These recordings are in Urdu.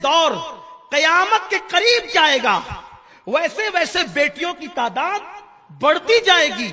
دور قیامت کے قریب جائے گا ویسے ویسے بیٹیوں کی تعداد بڑھتی جائے گی۔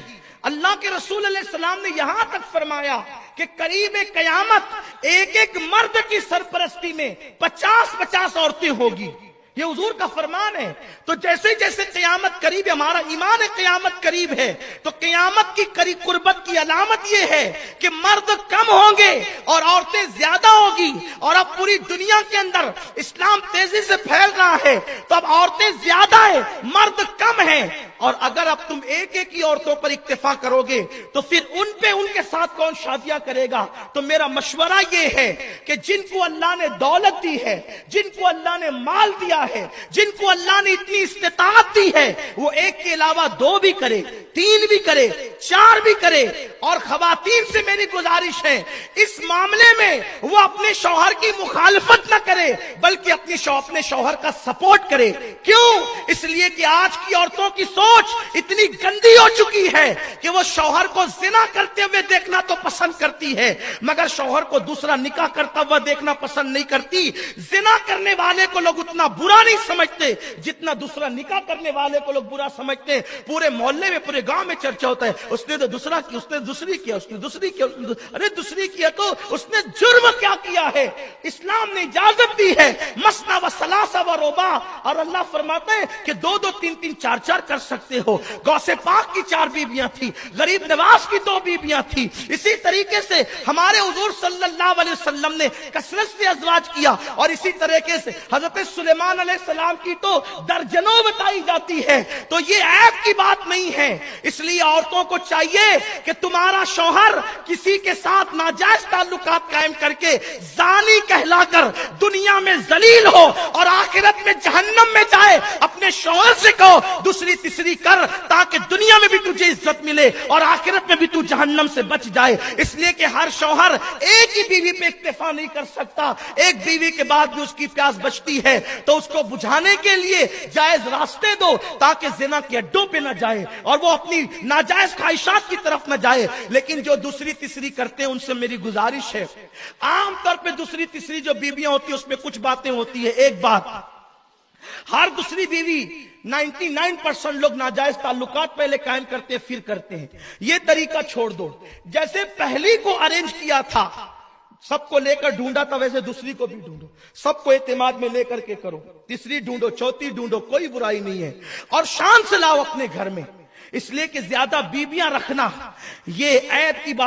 اللہ کے رسول علیہ السلام نے یہاں تک فرمایا کہ قریب قیامت ایک ایک مرد کی سرپرستی میں 50 عورتیں ہوگی، یہ حضور کا فرمان ہے۔ تو جیسے جیسے قیامت قریب ہے، ہمارا ایمان ہے قیامت قریب ہے، تو قیامت کی قریب قربت کی علامت یہ ہے کہ مرد کم ہوں گے اور عورتیں زیادہ ہوگی۔ اور اب پوری دنیا کے اندر اسلام تیزی سے پھیل رہا ہے، تو اب عورتیں زیادہ ہیں، مرد کم ہیں۔ اور اگر اب تم ایک ایک ہی عورتوں پر اکتفا کرو گے تو پھر ان کے ساتھ کون شادیاں کرے گا؟ تو میرا مشورہ یہ ہے کہ جن کو اللہ نے دولت دی ہے، جن کو اللہ نے مال دیا ہے، جن کو اللہ نے اتنی استطاعت دی ہے، وہ ایک کے علاوہ 2 بھی کرے، 3 بھی کرے، 4 بھی کرے۔ اور خواتین سے میری گزارش ہے اس معاملے میں وہ اپنے شوہر کی مخالفت نہ کرے بلکہ اپنے شوہر کا سپورٹ کرے۔ کیوں؟ اس لیے کہ آج کی عورتوں کی سوچ اتنی گندی ہو چکی ہے کہ وہ شوہر کو زنا کرتے ہوئے دیکھنا تو پسند کرتی ہے مگر شوہر کو دوسرا نکاح کرتا ہوا دیکھنا پسند نہیں کرتی۔ زنا کرنے والے کو لوگ اتنا برا نہیں سمجھتے جتنا دوسرا نکاح کرنے والے کو لوگ برا سمجھتے ہیں۔ پورے محلے میں، پورے گاؤں میں چرچا ہوتا ہے، اس نے تو دوسرا کیا، اس نے دوسری کیا، اس نے دوسری کیا، ارے دوسری کیا تو اس نے جرم کیا کیا ہے؟ اسلام نے اجازت دی ہے مثنی و ثلاثہ و رباع، اور اللہ فرماتا ہے کہ 2 3 4 کر سکتے ہو۔ غوث پاک کی 4 بیویاں تھی، غریب نواز کی 2 بیویاں تھی۔ اسی طریقے سے ہمارے حضور صلی اللہ علیہ وسلم نے کثرت سے ازواج کیا، اور اسی طریقے سے حضرت سلیمان علیہ السلام کی تو درجنوں بتائی جاتی ہے۔ تو یہ عیب کی بات نہیں ہے۔ اس لیے عورتوں کو چاہیے کہ تمہارا شوہر کسی کے ساتھ ناجائز تعلقات قائم کر کے زانی کہلا کر دنیا میں ذلیل ہو اور آخرت میں جہنم میں جائے، اپنے شوہر سے کہو دوسری تیسری کر تاکہ دنیا میں بھی تجھے عزت ملے اور آخرت میں بھی تو جہنم سے بچ جائے۔ اس لیے کہ ہر شوہر ایک ہی بیوی پہ اکتفا نہیں کر سکتا، ایک بیوی کے بعد بھی اس کی پیاس بچتی ہے، تو اس کو بجھانے کے لیے جائز راستے دو تاکہ زنا کے اڈوں پہ نہ جائے اور وہ اپنی ناجائز خواہشات کی طرف نہ جائے۔ لیکن جو دوسری تیسری کرتے ہیں ان سے میری گزارش ہے، عام طور پہ دوسری تیسری جو بیویاں ہوتی ہیں اس میں کچھ باتیں ہوتی ہیں۔ ایک بات، ہر دوسری بیوی 99% لوگ ناجائز تعلقات پہلے قائم کرتے ہیں پھر کرتے ہیں۔ یہ طریقہ چھوڑ دو۔ جیسے پہلی کو ارینج کیا تھا، سب کو لے کر ڈھونڈا تھا، ویسے دوسری کو بھی ڈھونڈو، سب کو اعتماد میں لے کر کے کرو، تیسری ڈھونڈو، چوتھی ڈھونڈو، کوئی برائی نہیں ہے، اور شان سے لاؤ اپنے گھر میں۔ اس لیے کہ زیادہ بیویاں رکھنا یہ عیب کی بات